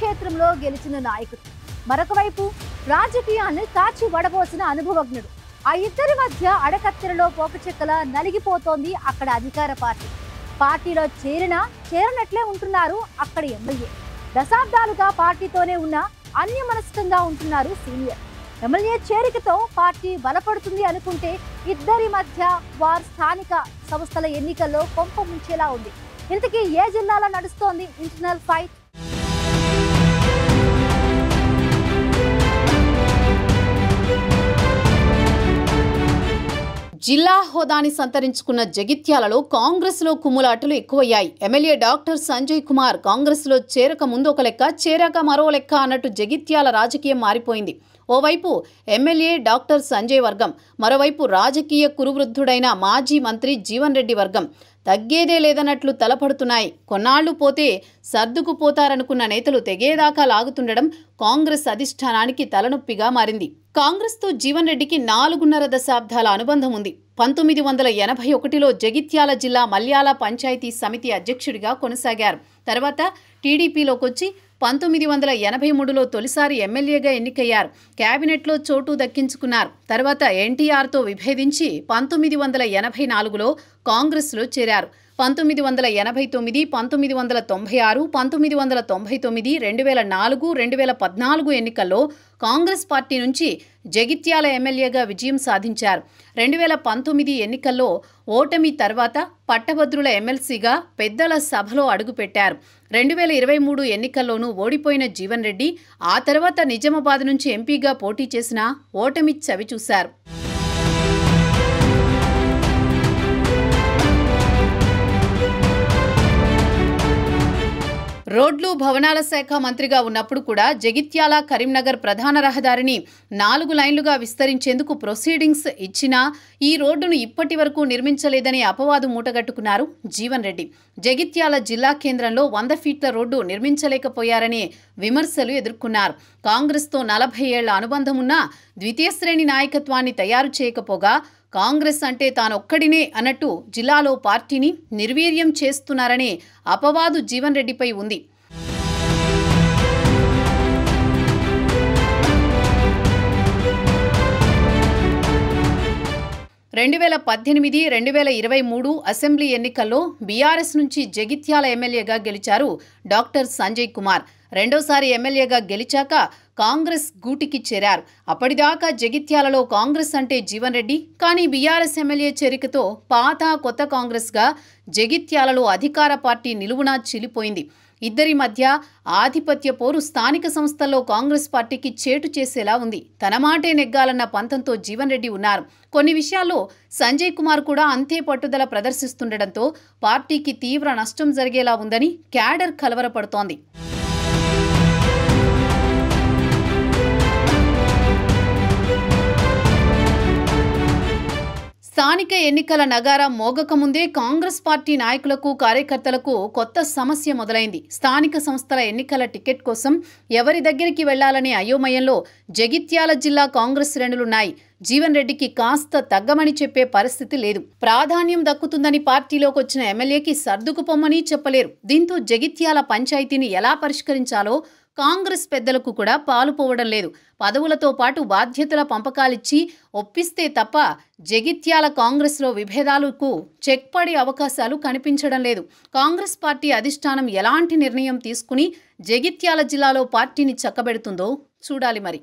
క్షేత్రంలో గెలిచిన నాయకుడు, మరొక వైపు రాజకీయాన్ని కాచి వడబోసిన అనుభవజ్ఞుడు. ఆ ఇద్దరి మధ్య అడకత్తెరలో పోకచెక్కల నలిగిపోతోంది అక్కడ అధికార పార్టీ. పార్టీలో చేరనట్లే ఉంటున్నారు అక్కడ ఎమ్మెల్యే. దశాబ్దాలుగా పార్టీతోనే ఉన్న అన్యమనస్కంగా ఉంటున్నారు సీనియర్. ఎమ్మెల్యే చేరికతో పార్టీ బలపడుతుంది అనుకుంటే ఇద్దరి మధ్య వార్ స్థానిక సంస్థల ఎన్నికల్లో కొంప ముంచేలా ఉంది. ఇంతకీ ఏ జిల్లాలో నడుస్తోంది ఇంటర్నల్ ఫైట్? జిల్లా హోదాని సంతరించుకున్న జగిత్యాలలో కాంగ్రెస్ లో కుమ్ములాటలు ఎక్కువయ్యాయి. ఎమ్మెల్యే డాక్టర్ సంజయ్ కుమార్ కాంగ్రెస్ లో చేరక ముందు ఒక లెక్క, చేరాక మరో లెక్క అన్నట్టు జగిత్యాల రాజకీయం మారిపోయింది. ఓవైపు ఎమ్మెల్యే డాక్టర్ సంజయ్ వర్గం, మరోవైపు రాజకీయ కురువృద్ధుడైన మాజీ మంత్రి జీవన్ రెడ్డి వర్గం తగ్గేదే లేదన్నట్లు తలపడుతున్నాయి. కొన్నాళ్లు పోతే సర్దుకుపోతారనుకున్న నేతలు తెగేదాకా లాగుతుండడం కాంగ్రెస్ అధిష్టానానికి తలనొప్పిగా మారింది. కాంగ్రెస్తో జీవన్ రెడ్డికి 4.5 దశాబ్దాల అనుబంధం ఉంది. 1981లో జగిత్యాల జిల్లా మల్యాల పంచాయతీ సమితి అధ్యక్షుడిగా కొనసాగారు. తర్వాత టీడీపీలోకొచ్చి 1983లో తొలిసారి ఎమ్మెల్యేగా ఎన్నికయ్యారు. కేబినెట్లో చోటు దక్కించుకున్నారు. తర్వాత ఎన్టీఆర్తో విభేదించి 1984లో కాంగ్రెస్లో చేరారు. 1989, 1996, 1999, 2004, 2014 ఎన్నికల్లో కాంగ్రెస్ పార్టీ నుంచి జగిత్యాల ఎమ్మెల్యేగా విజయం సాధించారు. 2019 ఎన్నికల్లో ఓటమి తర్వాత పట్టభద్రుల ఎమ్మెల్సీగా పెద్దల సభలో అడుగుపెట్టారు. 2023 ఎన్నికల్లోనూ ఓడిపోయిన జీవన్ రెడ్డి ఆ తర్వాత నిజామాబాద్ నుంచి ఎంపీగా పోటీ చేసినా ఓటమి చవిచూశారు. రోడ్లు భవనాల శాఖ మంత్రిగా ఉన్నప్పుడు కూడా జగిత్యాల కరీంనగర్ ప్రధాన రహదారిని 4 లైన్లుగా విస్తరించేందుకు ప్రొసీడింగ్స్ ఇచ్చినా ఈ రోడ్డును ఇప్పటి వరకు నిర్మించలేదని అపవాదు మూటగట్టుకున్నారు జీవన్ రెడ్డి. జగిత్యాల జిల్లా కేంద్రంలో 100 ఫీట్ల రోడ్డు నిర్మించలేకపోయారనే విమర్శలు ఎదుర్కొన్నారు. కాంగ్రెస్తో 40 ఏళ్ల అనుబంధం ఉన్న ద్వితీయ శ్రేణి నాయకత్వాన్ని తయారు చేయకపోగా కాంగ్రెస్ అంటే తానొక్కడినే అన్నట్టు జిల్లాలో పార్టీని నిర్వీర్యం చేస్తున్నారనే అపవాదు జీవన్ రెడ్డిపై ఉంది. 2018, 2023 అసెంబ్లీ ఎన్నికల్లో బీఆర్ఎస్ నుంచి జగిత్యాల ఎమ్మెల్యేగా గెలిచారు డాక్టర్ సంజయ్ కుమార్. రెండోసారి ఎమ్మెల్యేగా గెలిచాక కాంగ్రెస్ గూటికి చేరారు. అప్పటిదాకా జగిత్యాలలో కాంగ్రెస్ అంటే జీవన్ రెడ్డి, కానీ బీఆర్ఎస్ ఎమ్మెల్యే చేరికతో పాత కొత్త కాంగ్రెస్గా జగిత్యాలలో అధికార పార్టీ నిలువునా చిలిపోయింది. ఇద్దరి మధ్య ఆధిపత్య పోరు స్థానిక సంస్థల్లో కాంగ్రెస్ పార్టీకి చేటు చేసేలా ఉంది. తన మాటే నెగ్గాలన్న పంతంతో జీవన్ రెడ్డి ఉన్నారు. కొన్ని విషయాల్లో సంజయ్ కుమార్ కూడా అంతే పట్టుదల ప్రదర్శిస్తుండటంతో పార్టీకి తీవ్ర నష్టం జరిగేలా ఉందని క్యాడర్ కలవరపడుతోంది. స్థానిక ఎన్నికల నగారా మోగకముందే కాంగ్రెస్ పార్టీ నాయకులకు, కార్యకర్తలకు కొత్త సమస్య మొదలైంది. స్థానిక సంస్థల ఎన్నికల టికెట్ కోసం ఎవరి దగ్గరికి వెళ్లాలనే అయోమయంలో జగిత్యాల జిల్లా కాంగ్రెస్ శ్రేణులున్నాయి. జీవన్ రెడ్డికి కాస్త తగ్గమని చెప్పే పరిస్థితి లేదు. ప్రాధాన్యం దక్కుతుందని పార్టీలోకి వచ్చిన ఎమ్మెల్యేకి సర్దుకుపోమని చెప్పలేరు. దీంతో జగిత్యాల పంచాయతీని ఎలా పరిష్కరించాలో కాంగ్రెస్ పెద్దలకు కూడా పాలుపోవడం లేదు. పదవులతో పాటు బాధ్యతల పంపకాలిచ్చి ఒప్పిస్తే తప్ప జగిత్యాల కాంగ్రెస్లో విభేదాలకు చెక్ పడే అవకాశాలు కనిపించడం లేదు. కాంగ్రెస్ పార్టీ అధిష్టానం ఎలాంటి నిర్ణయం తీసుకుని జగిత్యాల జిల్లాలో పార్టీని చక్కబెడుతుందో చూడాలి మరి.